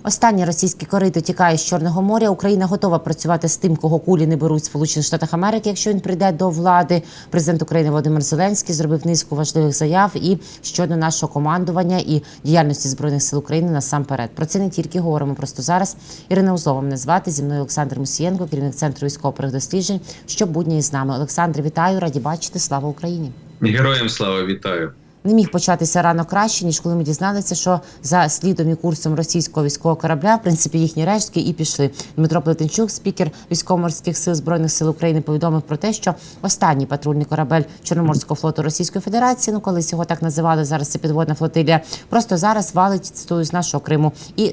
Останнє російське корито тікає з Чорного моря. Україна готова працювати з тим, кого кулі не беруть в Сполучених Штатах Америки, якщо він прийде до влади. Президент України Володимир Зеленський зробив низку важливих заяв і щодо нашого командування і діяльності Збройних сил України насамперед. Про це не тільки говоримо просто зараз. Ірина Узлова мене звати, зі мною Олександр Мусієнко, керівник Центру військово-правових досліджень. Щобудня із нами. Олександр, вітаю, раді бачити. Слава Україні! Героям слава, вітаю! Не міг початися рано краще, ніж коли ми дізналися, що за слідом і курсом російського військового корабля, в принципі, їхні рештки і пішли. Дмитро Плетенчук, спікер Військово-морських сил Збройних сил України, повідомив про те, що останній патрульний корабель Чорноморського флоту Російської Федерації, колись його так називали, зараз це підводна флотилія, просто зараз валить з нашого Криму. І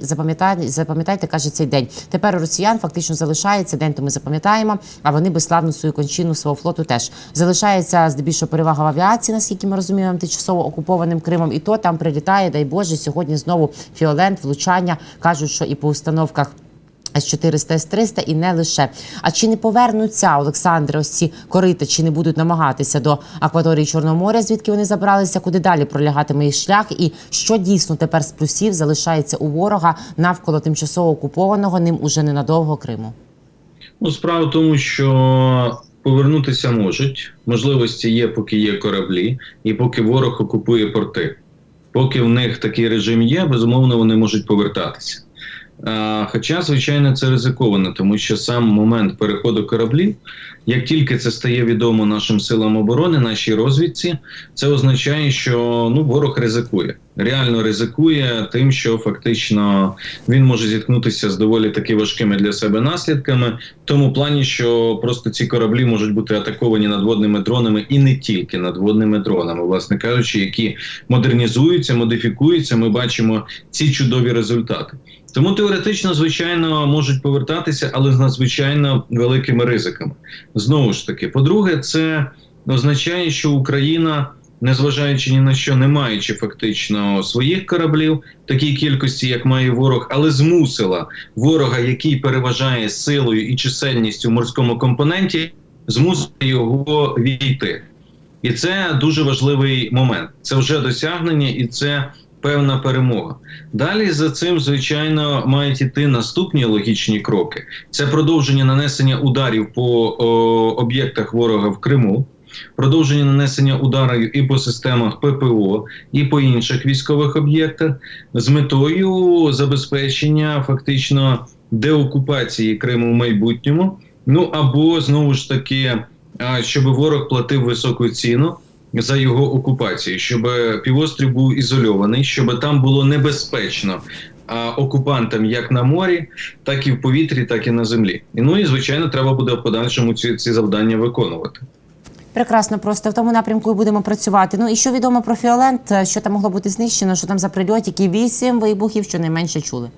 запам'ятайте, каже, цей день. Тепер у росіян фактично залишається, день то ми запам'ятаємо, а вони безславну свою кончину свого флоту теж. Залишається здебільшого перевага в авіації, наскільки ми розуміємо, тимчасово окупованим Кримом, і то там прилітає, дай Боже, сьогодні знову фіолент, влучання, кажуть, що і по установках С-400, С-300, і не лише. А чи не повернуться, Олександре, ось ці корита, чи не будуть намагатися до акваторії Чорного моря, звідки вони забралися, куди далі пролягатиме їх шлях, і що дійсно тепер з плюсів залишається у ворога навколо тимчасово окупованого ним уже ненадовго Криму? Ну, справа в тому, що повернутися можуть, можливості є, поки є кораблі, і поки ворог окупує порти. Поки в них такий режим є, безумовно, вони можуть повертатися. Хоча, звичайно, це ризиковано, тому що сам момент переходу кораблів, як тільки це стає відомо нашим силам оборони, нашій розвідці, це означає, що ворог ризикує. Реально ризикує тим, що фактично він може зіткнутися з доволі таки важкими для себе наслідками, в тому плані, що просто ці кораблі можуть бути атаковані надводними дронами і не тільки надводними дронами, власне кажучи, які модернізуються, модифікуються, ми бачимо ці чудові результати. Тому теоретично, звичайно, можуть повертатися, але з надзвичайно великими ризиками. Знову ж таки, по-друге, це означає, що Україна, незважаючи ні на що, не маючи фактично своїх кораблів в такій кількості, як має ворог, але змусила ворога, який переважає силою і чисельністю в морському компоненті, змусити його війти. І це дуже важливий момент. Це вже досягнення і це певна перемога. Далі за цим, звичайно, мають іти наступні логічні кроки. Це продовження нанесення ударів по об'єктах ворога в Криму, продовження нанесення ударів і по системах ППО, і по інших військових об'єктах з метою забезпечення фактично деокупації Криму в майбутньому, або, знову ж таки, щоб ворог платив високу ціну за його окупацію, щоб півострів був ізольований, щоб там було небезпечно окупантам як на морі, так і в повітрі, так і на землі. І, звичайно, треба буде в подальшому ці завдання виконувати. Прекрасно, просто в тому напрямку і будемо працювати. І що відомо про фіолент, що там могло бути знищено, що там за прильотики, 8 вибухів, щонайменше чули?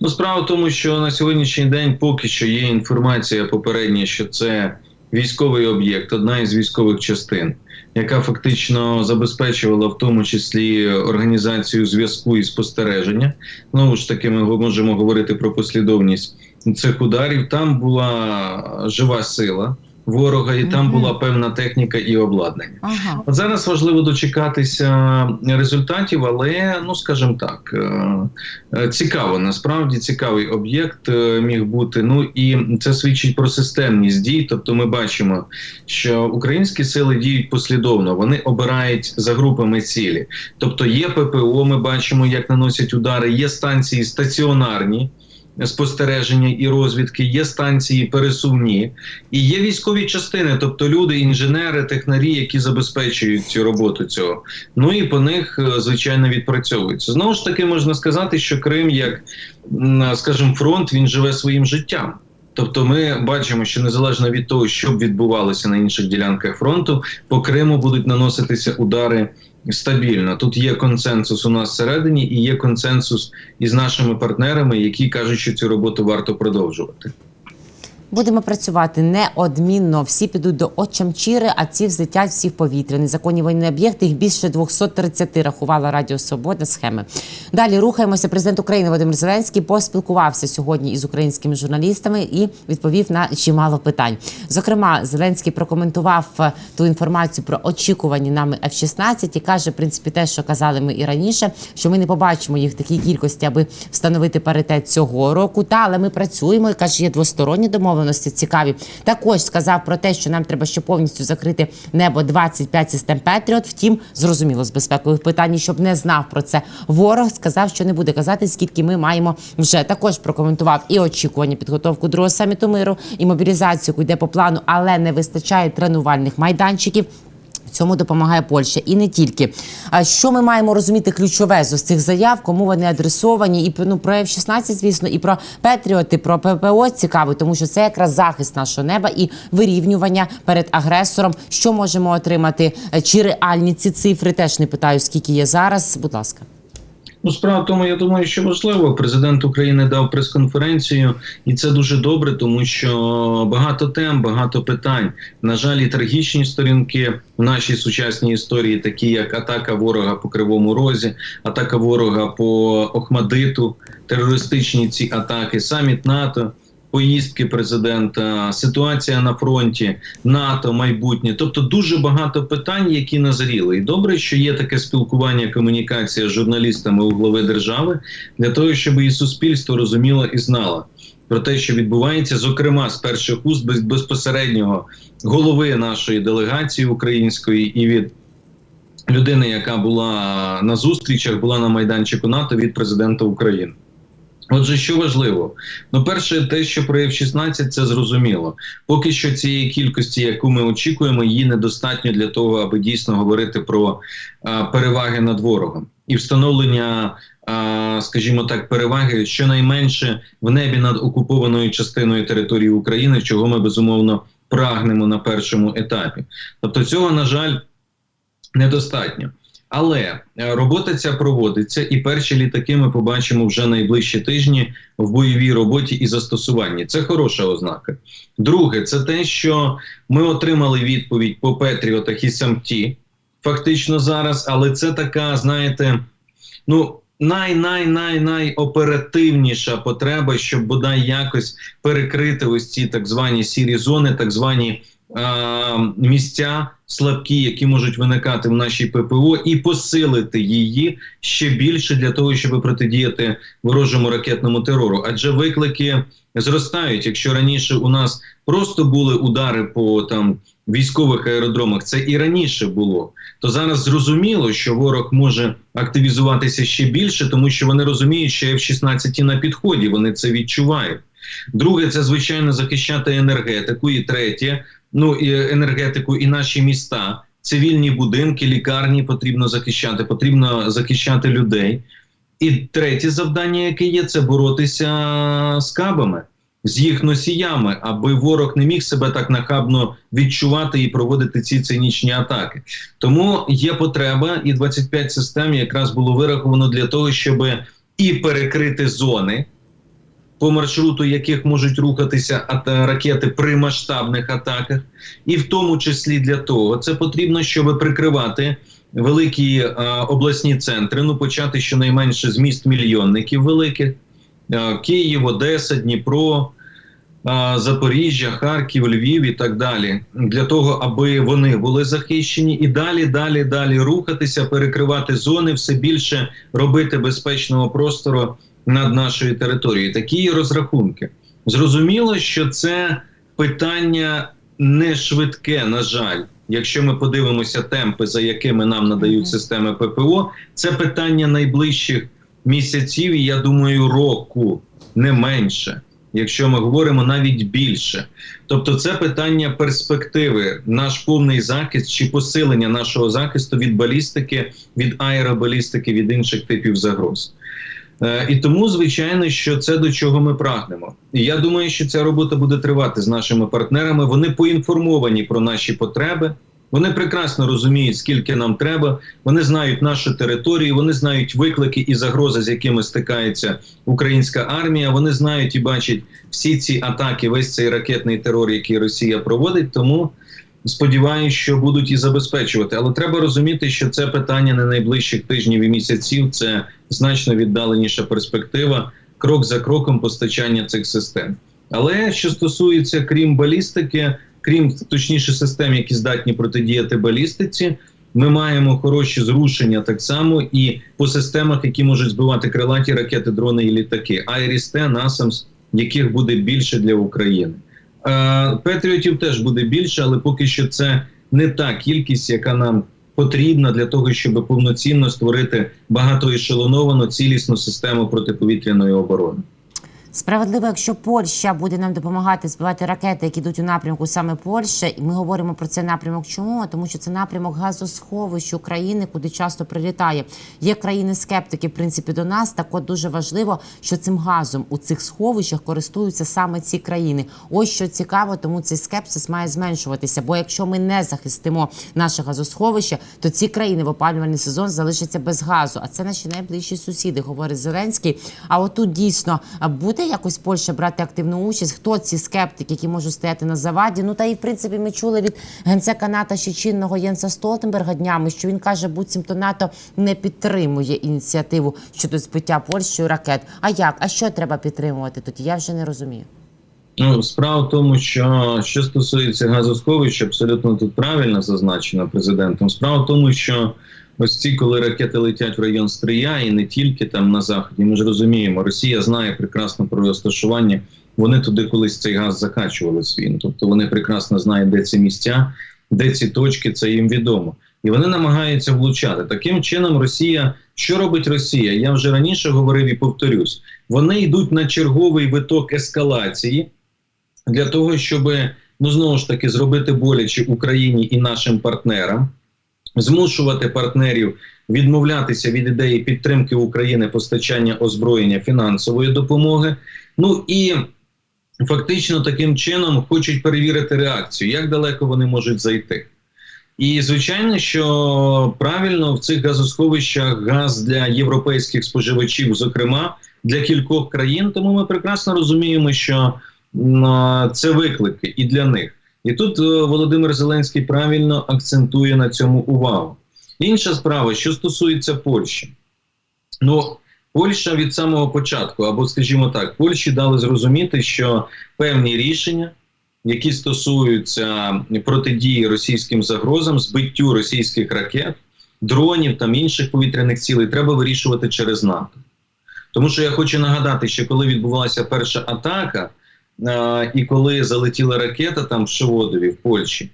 Справа в тому, що на сьогоднішній день поки що є інформація попередня, що це військовий об'єкт, одна із військових частин, яка фактично забезпечувала в тому числі організацію зв'язку і спостереження. Знову ж таки, ми можемо говорити про послідовність цих ударів. Там була жива сила ворога, і там була певна техніка і обладнання. От зараз важливо дочекатися результатів, але, скажімо так, цікаво, насправді цікавий об'єкт міг бути. І це свідчить про системність дій, тобто ми бачимо, що українські сили діють послідовно, вони обирають за групами цілі. Тобто є ППО, ми бачимо, як наносять удари, є станції стаціонарні, спостереження і розвідки, є станції пересувні, і є військові частини, тобто люди, інженери, технарі, які забезпечують цю роботу цього. І по них, звичайно, відпрацьовуються. Знову ж таки, можна сказати, що Крим, як, скажімо, фронт, він живе своїм життям. Тобто ми бачимо, що незалежно від того, що б відбувалося на інших ділянках фронту, по Криму будуть наноситися удари стабільно. Тут є консенсус у нас всередині і є консенсус із нашими партнерами, які кажуть, що цю роботу варто продовжувати. Будемо працювати неодмінно. Всі підуть до Очамчири, а ці взлетять всі в повітря. Незаконні воєнні об'єкти, їх більше 230, рахувала Радіо Свобода схеми. Далі рухаємося. Президент України Володимир Зеленський поспілкувався сьогодні із українськими журналістами і відповів на чимало питань. Зокрема, Зеленський прокоментував ту інформацію про очікувані нами F-16 і каже, в принципі, те, що казали ми і раніше, що ми не побачимо їх в такій кількості, аби встановити паритет цього року. Але ми працюємо, і каже, є двосторонні домовленості цікаві. Також сказав про те, що нам треба ще повністю закрити небо 25 систем Петріот. Втім, зрозуміло, з безпекових питань, щоб не знав про це ворог, сказав, що не буде казати, скільки ми маємо вже. Також прокоментував і очікування підготовку другого саміту миру, і мобілізацію, яку йде по плану, але не вистачає тренувальних майданчиків. В цьому допомагає Польща. І не тільки. А що ми маємо розуміти ключове з цих заяв, кому вони адресовані? І про F-16, звісно, і про Петріоти, про ППО цікаво, тому що це якраз захист нашого неба і вирівнювання перед агресором. Що можемо отримати? Чи реальні ці цифри? Теж не питаю, скільки є зараз. Будь ласка. Ну, справа в тому, я думаю, що важливо. Президент України дав прес-конференцію, і це дуже добре, тому що багато тем, багато питань. На жаль, і трагічні сторінки в нашій сучасній історії, такі як атака ворога по Кривому Розі, атака ворога по Охмадиту, терористичні ці атаки, саміт НАТО, поїздки президента, ситуація на фронті, НАТО, майбутнє. Тобто дуже багато питань, які назріли. І добре, що є таке спілкування, комунікація з журналістами у глави держави, для того, щоб і суспільство розуміло і знало про те, що відбувається, зокрема, з перших уст безпосереднього голови нашої делегації української і від людини, яка була на зустрічах, була на майданчику НАТО, від президента України. Отже, що важливо? Ну, перше, те, що про F-16, це зрозуміло. Поки що цієї кількості, яку ми очікуємо, її недостатньо для того, аби дійсно говорити про переваги над ворогом. І встановлення, скажімо так, переваги щонайменше в небі над окупованою частиною території України, чого ми, безумовно, прагнемо на першому етапі. Тобто цього, на жаль, недостатньо. Але робота ця проводиться, і перші літаки ми побачимо вже найближчі тижні в бойовій роботі і застосуванні. Це хороша ознака. Друге, це те, що ми отримали відповідь по Петріотах і Самті, фактично зараз, але це така, знаєте, ну, найоперативніша потреба, щоб бодай якось перекрити ось ці так звані сірі зони, так звані місця слабкі, які можуть виникати в нашій ППО, і посилити її ще більше для того, щоб протидіяти ворожому ракетному терору. Адже виклики зростають. Якщо раніше у нас просто були удари по там військових аеродромах, це і раніше було, то зараз зрозуміло, що ворог може активізуватися ще більше, тому що вони розуміють, що F-16 на підході, вони це відчувають. Друге, це, звичайно, захищати енергетику. І третє, ну, і енергетику, і наші міста, цивільні будинки, лікарні потрібно захищати людей. І третє завдання, яке є, це боротися з кабами, з їх носіями, аби ворог не міг себе так нахабно відчувати і проводити ці цинічні атаки. Тому є потреба, і 25 систем якраз було вираховано для того, щоб і перекрити зони, по маршруту яких можуть рухатися ракети при масштабних атаках, і в тому числі для того це потрібно, щоб прикривати великі обласні центри, ну почати щонайменше з міст-мільйонників великих, Київ, Одеса, Дніпро, Запоріжжя, Харків, Львів і так далі, для того, аби вони були захищені, і далі рухатися, перекривати зони, все більше робити безпечного простору над нашою територією. Такі розрахунки. Зрозуміло, що це питання не швидке, на жаль. Якщо ми подивимося темпи, за якими нам надають системи ППО, це питання найближчих місяців, і я думаю, року, не менше. Якщо ми говоримо навіть більше. Тобто це питання перспективи, наш повний захист чи посилення нашого захисту від балістики, від аеробалістики, від інших типів загроз. І тому, звичайно, що це до чого ми прагнемо. І я думаю, що ця робота буде тривати з нашими партнерами. Вони поінформовані про наші потреби, Вони прекрасно розуміють, скільки нам треба, вони знають нашу територію, вони знають виклики і загрози, з якими стикається українська армія, вони знають і бачать всі ці атаки, весь цей ракетний терор, який Росія проводить, тому сподіваюся, що будуть і забезпечувати. Але треба розуміти, що це питання не найближчих тижнів і місяців, це значно віддаленіша перспектива, крок за кроком постачання цих систем. Але що стосується, крім балістики, крім, точніше, систем, які здатні протидіяти балістиці, ми маємо хороші зрушення так само і по системах, які можуть збивати крилаті ракети, дрони і літаки. Айріс-Т, Насамс, яких буде більше для України. Петріотів теж буде більше, але поки що це не та кількість, яка нам потрібна для того, щоб повноцінно створити багатоешелоновану цілісну систему протиповітряної оборони. Справедливо, якщо Польща буде нам допомагати збивати ракети, які йдуть у напрямку саме Польща, і ми говоримо про цей напрямок чому? Тому що це напрямок газосховищ України, куди часто прилітає. Є країни-скептики, в принципі, до нас, так от дуже важливо, що цим газом у цих сховищах користуються саме ці країни. Ось що цікаво, тому цей скепсис має зменшуватися, бо якщо ми не захистимо наше газосховище, то ці країни в опалювальний сезон залишаться без газу, а це наші найближчі сусіди, говорить Зеленський. А отут дійсно буде якось Польща брати активну участь? Хто ці скептики, які можуть стояти на заваді? Ну та і в принципі ми чули від генсека НАТО ще чинного Єнса Столтенберга днями, що він каже, буцімто НАТО не підтримує ініціативу щодо збиття Польщею ракет. А як? А що треба підтримувати тут? Я вже не розумію. Ну, справа в тому, що стосується газосховища, абсолютно тут правильно зазначено президентом. Справа в тому, що ось ці, коли ракети летять в район Стрия і не тільки там на заході, ми ж розуміємо, Росія знає прекрасно про розташування, вони туди колись цей газ закачували свій. Тобто вони прекрасно знають, де ці місця, де ці точки, це їм відомо. І вони намагаються влучати. Таким чином Росія, що робить Росія? Я вже раніше говорив і повторюсь. Вони йдуть на черговий виток ескалації для того, щоб, ну знову ж таки, зробити боляче Україні і нашим партнерам, змушувати партнерів відмовлятися від ідеї підтримки України, постачання озброєння, фінансової допомоги. Ну і фактично таким чином хочуть перевірити реакцію, як далеко вони можуть зайти. І звичайно, що правильно в цих газосховищах газ для європейських споживачів, зокрема для кількох країн, тому ми прекрасно розуміємо, що це виклики і для них. І тут Володимир Зеленський правильно акцентує на цьому увагу. Інша справа, що стосується Польщі. Ну, Польща від самого початку, або, скажімо так, Польщі дали зрозуміти, що певні рішення, які стосуються протидії російським загрозам, збиттю російських ракет, дронів, там інших повітряних цілей, треба вирішувати через НАТО. Тому що я хочу нагадати, що коли відбувалася перша атака, і коли залетіла ракета там в Шеводові, в Польщі,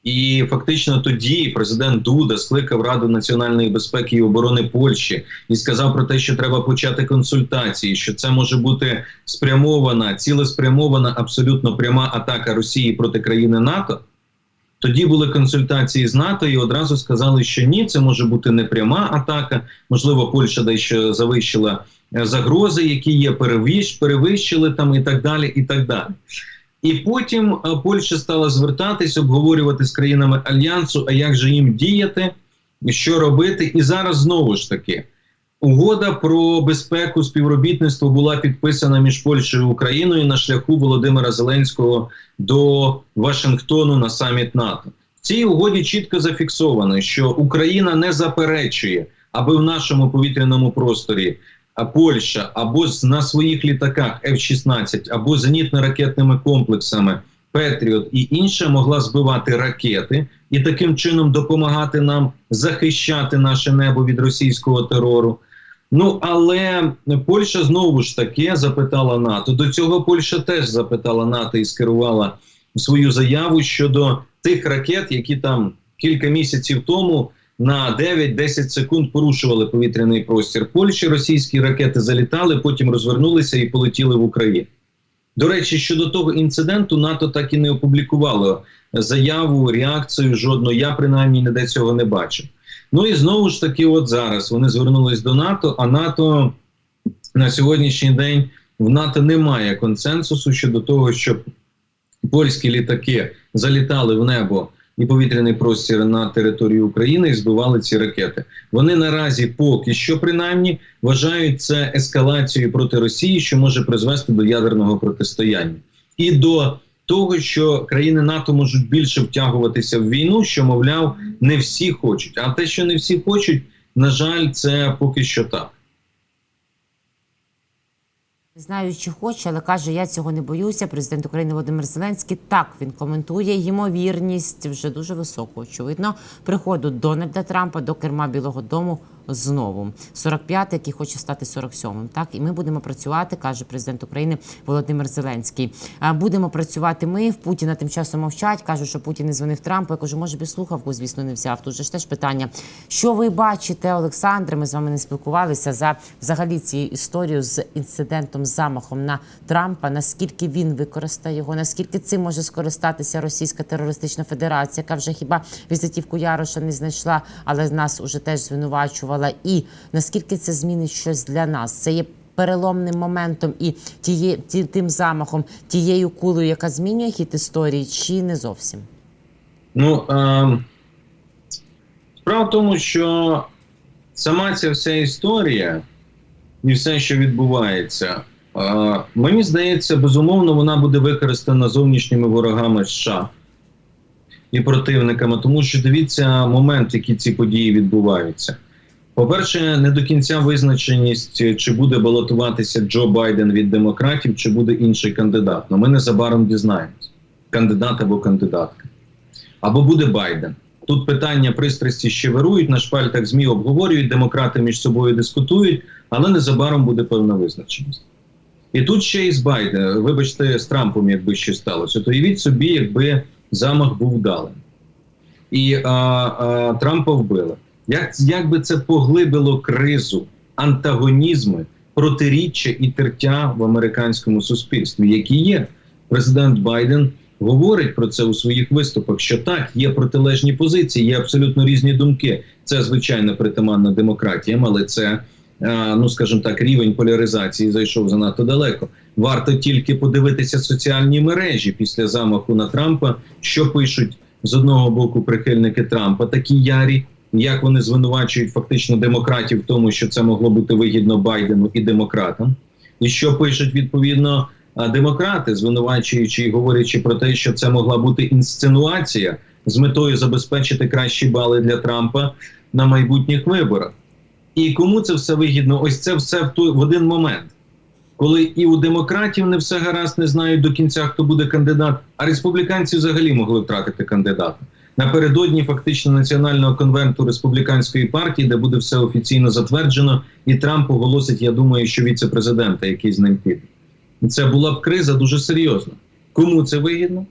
і фактично тоді президент Дуда скликав Раду національної безпеки і оборони Польщі і сказав про те, що треба почати консультації, що це може бути спрямована, цілеспрямована, абсолютно пряма атака Росії проти країни НАТО. Тоді були консультації з НАТО і одразу сказали, що ні, це може бути не пряма атака, можливо, Польща дещо завищила загрози, які є, перевищили там і так далі, і так далі. І потім Польща стала звертатись, обговорювати з країнами Альянсу, а як же їм діяти, що робити. І зараз знову ж таки угода про безпеку, співробітництво була підписана між Польщею і Україною на шляху Володимира Зеленського до Вашингтону на саміт НАТО. В цій угоді чітко зафіксовано, що Україна не заперечує, аби в нашому повітряному просторі Польща або на своїх літаках F-16, або зенітно-ракетними комплексами Петріот і інше могла збивати ракети і таким чином допомагати нам захищати наше небо від російського терору. Ну, але Польща знову ж таки запитала НАТО. До цього Польща теж запитала НАТО і скерувала свою заяву щодо тих ракет, які там кілька місяців тому на 9-10 секунд порушували повітряний простір Польщі. Російські ракети залітали, потім розвернулися і полетіли в Україну. До речі, щодо того інциденту, НАТО так і не опублікувало заяву, реакцію жодну. Я, принаймні, ніде цього не бачив. Ну і знову ж таки, от зараз вони звернулись до НАТО, а НАТО на сьогоднішній день, в НАТО немає консенсусу щодо того, щоб польські літаки залітали в небо і повітряний простір на території України і збивали ці ракети. Вони наразі поки що, принаймні, вважають це ескалацією проти Росії, що може призвести до ядерного протистояння. І до того, що країни НАТО можуть більше втягуватися в війну, що, мовляв, не всі хочуть. А те, що не всі хочуть, на жаль, це поки що так. Не знаю, чи хоче, але каже, я цього не боюся. Президент України Володимир Зеленський так він коментує ймовірність вже дуже високу, очевидно, приходу Дональда Трампа до керма Білого дому знову. 45-й, який хоче стати 47-м. Так, і ми будемо працювати, каже президент України Володимир Зеленський. Будемо працювати ми, в Путіна тим часом мовчать, кажуть, що Путін не дзвонив Трампу. Я кажу, може би слухавку, звісно, не взяв. Тут же ж теж питання. Що ви бачите, Олександре, ми з вами не спілкувалися, за взагалі цією історією з інцидентом, з замахом на Трампа, наскільки він використає його, наскільки цим може скористатися Російська терористична федерація, яка вже хіба візитівку Яроша не знайшла, але нас уже теж звинувачувала. І наскільки це змінить щось для нас? Це є переломним моментом і тим замахом, тією кулею, яка змінює хід історії, чи не зовсім? Ну, справа в тому, що сама ця вся історія і все, що відбувається, мені здається, безумовно, вона буде використана зовнішніми ворогами США і противниками, тому що дивіться момент, які ці події відбуваються. По-перше, не до кінця визначеність, чи буде балотуватися Джо Байден від демократів, чи буде інший кандидат. Но ми незабаром дізнаємось. Кандидат або кандидатка. Або буде Байден. Тут питання пристрасті ще вирують, на шпальтах ЗМІ обговорюють, демократи між собою дискутують, але незабаром буде певна визначеність. І тут ще і з Байденом, вибачте, з Трампом, якби що сталося. То уявіть собі, якби замах був вдалим. І Трампа вбили. Як би це поглибило кризу, антагонізми, протиріччя і тертя в американському суспільстві, які є. Президент Байден говорить про це у своїх виступах, що так, є протилежні позиції, є абсолютно різні думки. Це, звичайно, притаманно демократіям, але це, ну, скажімо так, рівень поляризації зайшов занадто далеко. Варто тільки подивитися соціальні мережі після замаху на Трампа, що пишуть з одного боку прихильники Трампа, такі ярі, як вони звинувачують фактично демократів в тому, що це могло бути вигідно Байдену і демократам. І що пишуть, відповідно, демократи, звинувачуючи і говорячи про те, що це могла бути інсценуація з метою забезпечити кращі бали для Трампа на майбутніх виборах. І кому це все вигідно? Ось це все в один момент. Коли і у демократів не все гаразд, не знають до кінця, хто буде кандидат, а республіканці взагалі могли втратити кандидата. Напередодні фактично національного конвенту республіканської партії, де буде все офіційно затверджено, і Трамп оголосить, я думаю, що віце-президента, який з ним піде. Це була б криза дуже серйозна. Кому це вигідно?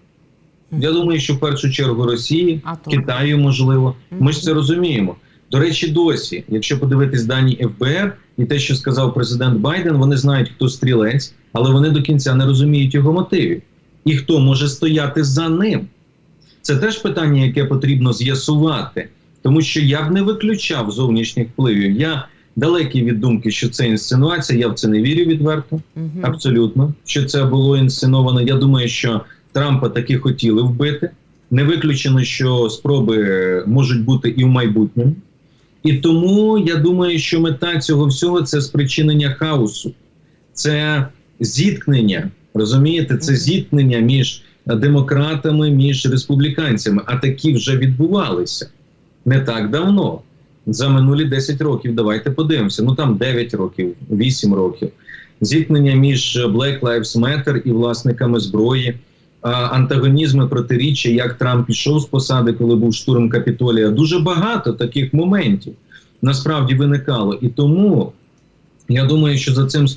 Я думаю, що в першу чергу Росії, Китаю, можливо. Ми ж це розуміємо. До речі, досі, якщо подивитись дані ФБР і те, що сказав президент Байден, вони знають, хто стрілець, але вони до кінця не розуміють його мотивів. І хто може стояти за ним. Це теж питання, яке потрібно з'ясувати. Тому що я б не виключав зовнішніх впливів. Я далекий від думки, що це інсценуація, я в це не вірю відверто. Абсолютно, що це було інсценовано. Я думаю, що Трампа таки хотіли вбити. Не виключено, що спроби можуть бути і в майбутньому. І тому я думаю, що мета цього всього – це спричинення хаосу. Це зіткнення, розумієте? Це зіткнення між демократами, між республіканцями. А такі вже відбувалися не так давно. За минулі 10 років, давайте подивимося. Ну там 9 років, 8 років. Зіткнення між Black Lives Matter і власниками зброї. Антагонізми, протиріччя, як Трамп пішов з посади, коли був штурм Капітолія. Дуже багато таких моментів насправді виникало. І тому я думаю, що за цим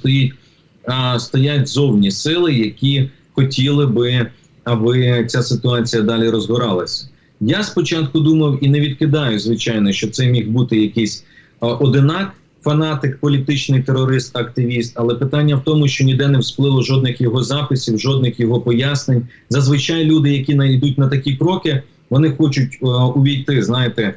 стоять зовні сили, які хотіли би, аби ця ситуація далі розгоралася. Я спочатку думав і не відкидаю, звичайно, що це міг бути якийсь одинак, фанатик, політичний терорист, активіст, але питання в тому, що ніде не всплило жодних його записів, жодних його пояснень. Зазвичай люди, які йдуть на такі кроки, вони хочуть увійти, знаєте,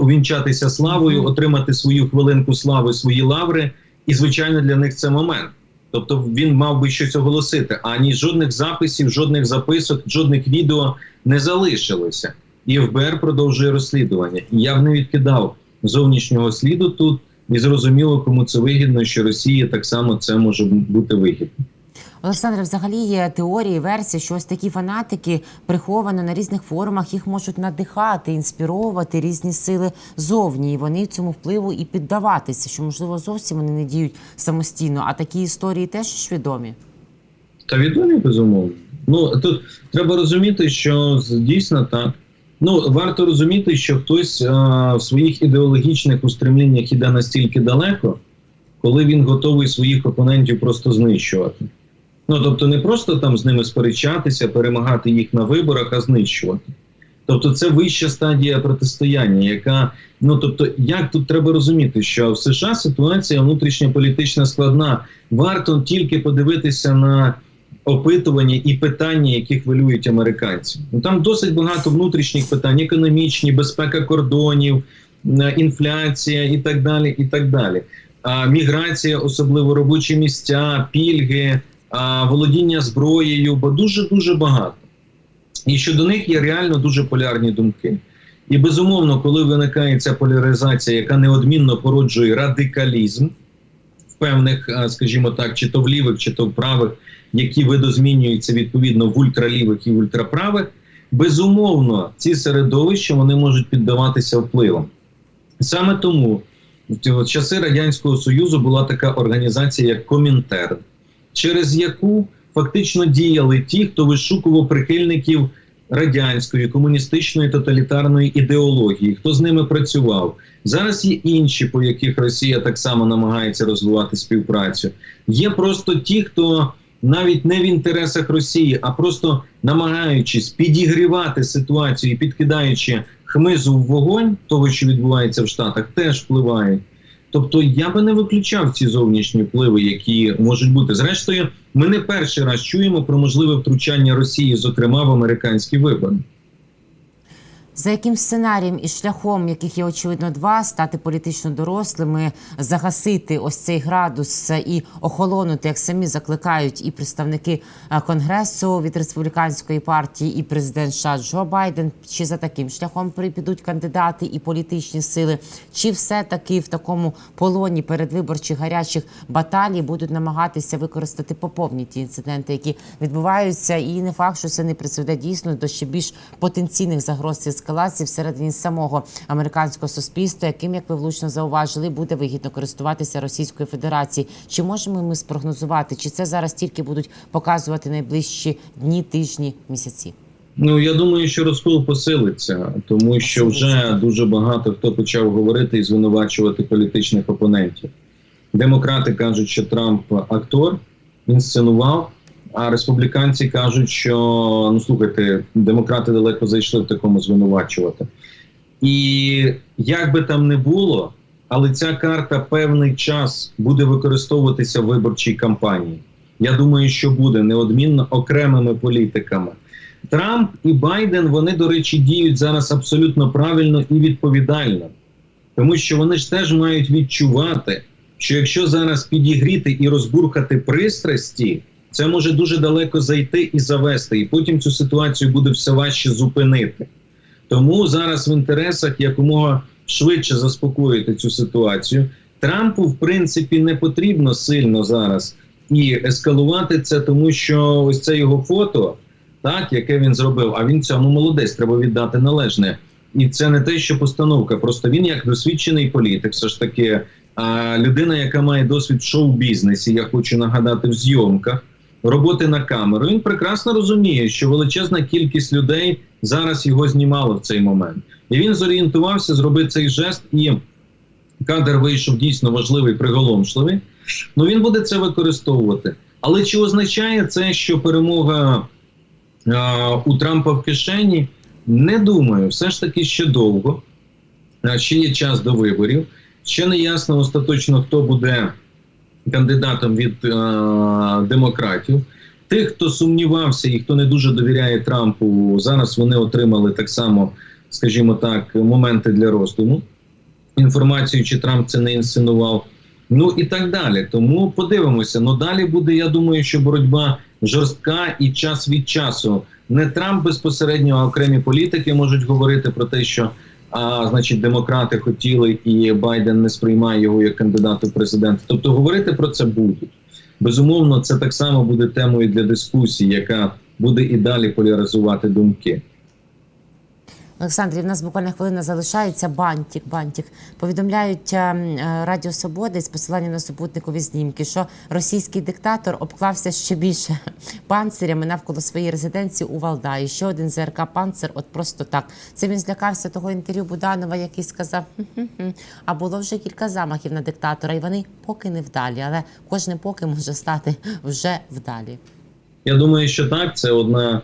увінчатися славою, отримати свою хвилинку слави, свої лаври, і, звичайно, для них це момент. Тобто він мав би щось оголосити, а ні жодних записів, жодних записок, жодних відео не залишилося. і ФБР продовжує розслідування. І я б не відкидав зовнішнього сліду тут, і зрозуміло, кому це вигідно, що Росії так само це може бути вигідно. Олександре, взагалі є теорії, версії, що ось такі фанатики приховано на різних форумах, їх можуть надихати, інспіровувати різні сили зовні, і вони цьому впливу і піддаватися, що, можливо, зовсім вони не діють самостійно, а такі історії теж ж відомі? Та відомі, безумовно. Ну, тут треба розуміти, що дійсно так. Ну, варто розуміти, що хтось в своїх ідеологічних устремліннях іде настільки далеко, коли він готовий своїх опонентів просто знищувати. Ну, тобто не просто там з ними сперечатися, перемагати їх на виборах, а знищувати. Тобто це вища стадія протистояння, яка, ну, тобто, як тут треба розуміти, що в США ситуація внутрішньополітична складна. Варто тільки подивитися на опитування і питання, які хвилюють американців. Ну, там досить багато внутрішніх питань, економічні, безпека кордонів, інфляція і так далі, і так далі. Міграція, особливо робочі місця, пільги, володіння зброєю, бо дуже-дуже багато. І щодо них є реально дуже полярні думки. І безумовно, коли виникає ця поляризація, яка неодмінно породжує радикалізм в певних, скажімо так, чи то в лівих, чи то в правих, які видозмінюються відповідно в ультралівих і ультраправих, безумовно, ці середовища вони можуть піддаватися впливам. Саме тому в часи Радянського Союзу була така організація, як Комінтерн, через яку фактично діяли ті, хто вишукував прихильників радянської, комуністичної, тоталітарної ідеології, хто з ними працював. Зараз є інші, по яких Росія так само намагається розвивати співпрацю. Є просто ті, хто навіть не в інтересах Росії, а просто намагаючись підігрівати ситуацію і підкидаючи хмизу в вогонь того, що відбувається в Штатах, теж впливають. Тобто я би не виключав ці зовнішні впливи, які можуть бути. Зрештою, ми не перший раз чуємо про можливе втручання Росії, зокрема в американські вибори. За яким сценарієм і шляхом, яких є, очевидно, два, стати політично дорослими, загасити ось цей градус і охолонути, як самі закликають і представники Конгресу від республіканської партії, і президент США Джо Байден, чи за таким шляхом підуть кандидати і політичні сили, чи все-таки в такому полоні передвиборчих гарячих баталій будуть намагатися використати по повній ті інциденти, які відбуваються, і не факт, що це не призведе дійсно до ще більш потенційних загроз ескалації всередині самого американського суспільства, яким, як ви влучно зауважили, буде вигідно користуватися Російською Федерацією. Чи можемо ми спрогнозувати, чи це зараз тільки будуть показувати найближчі дні, тижні, місяці? Ну, я думаю, що розкол посилиться, тому що вже дуже багато хто почав говорити і звинувачувати політичних опонентів. Демократи кажуть, що Трамп актор, інсценував, а республіканці кажуть, що, ну слухайте, демократи далеко зайшли в такому звинувачувати. І як би там не було, але ця карта певний час буде використовуватися в виборчій кампанії. Я думаю, що буде неодмінно окремими політиками. Трамп і Байден, вони, до речі, діють зараз абсолютно правильно і відповідально. Тому що вони ж теж мають відчувати, що якщо зараз підігріти і розбурхати пристрасті, це може дуже далеко зайти і завести, і потім цю ситуацію буде все важче зупинити. Тому зараз в інтересах якомога швидше заспокоїти цю ситуацію. Трампу, в принципі, не потрібно сильно зараз і ескалувати це, тому що ось це його фото, так, яке він зробив, а він цьому молодець, треба віддати належне. І це не те, що постановка, просто він як досвідчений політик, все ж таки, людина, яка має досвід в шоу-бізнесі, я хочу нагадати, в зйомках, роботи на камеру, він прекрасно розуміє, що величезна кількість людей зараз його знімало в цей момент. І він зорієнтувався, зробив цей жест, і кадр вийшов дійсно важливий, приголомшливий. Ну, він буде це використовувати. Але чи означає це, що перемога у Трампа в кишені? Не думаю. Все ж таки ще довго. Ще є час до виборів. Ще не ясно остаточно, хто буде кандидатом від демократів. Тих, хто сумнівався і хто не дуже довіряє Трампу, зараз вони отримали так само, скажімо так, моменти для роздуму. Інформацію, чи Трамп це не інсценував. Ну і так далі. Тому подивимося. Ну далі буде, я думаю, що боротьба жорстка і час від часу. Не Трамп безпосередньо, а окремі політики можуть говорити про те, що значить демократи хотіли і Байден не сприймає його як кандидата в президенти. Тобто говорити про це будуть. Безумовно, це так само буде темою для дискусії, яка буде і далі поляризувати думки. Олександр, в нас буквально хвилина залишається. Бантік. Повідомляють Радіо Свобода з посиланням на супутникові знімки, що російський диктатор обклався ще більше панцирями навколо своєї резиденції у Валдаї. Ще один ЗРК «Панцир» от просто так. Це він злякався того інтерв'ю Буданова, який сказав, а було вже кілька замахів на диктатора, і вони поки не вдалі. Але кожне поки може стати вже вдалі. Я думаю, що так, це одна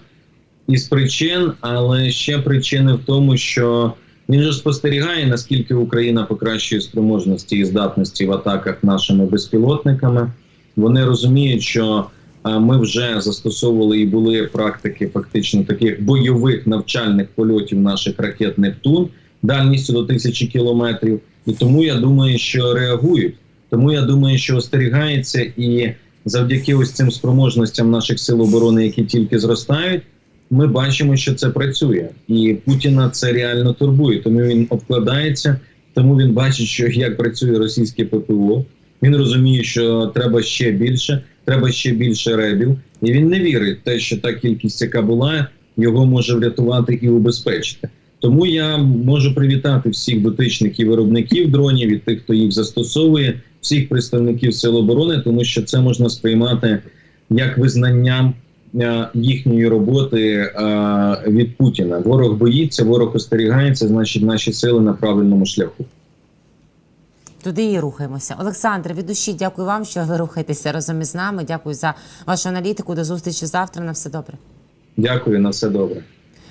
із причин, але ще причини в тому, що він же спостерігає, наскільки Україна покращує спроможності і здатності в атаках нашими безпілотниками. Вони розуміють, що ми вже застосовували і були практики фактично таких бойових навчальних польотів наших ракет «Нептун» дальністю до 1000 кілометрів. І тому я думаю, що реагують. Тому я думаю, що остерігається, і завдяки ось цим спроможностям наших сил оборони, які тільки зростають, ми бачимо, що це працює. І Путіна це реально турбує. Тому він обкладається, тому він бачить, що як працює російське ППО. Він розуміє, що треба ще більше ребів. І він не вірить в те, що та кількість, яка була, його може врятувати і убезпечити. Тому я можу привітати всіх дотичних і виробників дронів, і тих, хто їх застосовує, всіх представників Сил оборони, тому що це можна сприймати як визнанням їхньої роботи від Путіна. Ворог боїться, ворог остерігається, значить наші сили на правильному шляху. Туди і рухаємося. Олександр, від душі дякую вам, що ви рухаєтеся разом із нами. Дякую за вашу аналітику. До зустрічі завтра. На все добре. Дякую, на все добре.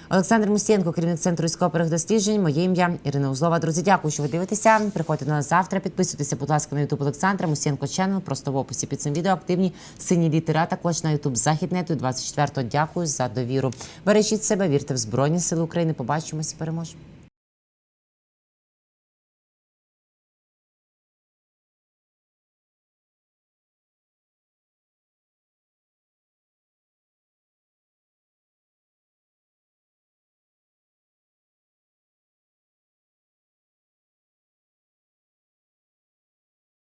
Олександр Мусієнко, керівник Центру військово-правових досліджень. Моє ім'я Ірина Узлова. Друзі, дякую, що ви дивитеся. Приходьте до нас завтра. Підписуйтеся, будь ласка, на YouTube Олександра Мусієнко Channel. Просто в описі під цим відео активні сині літери, а також на YouTube Західнету. 24-го. Дякую за довіру. Бережіть себе, вірте в Збройні Сили України. Побачимось і переможемо.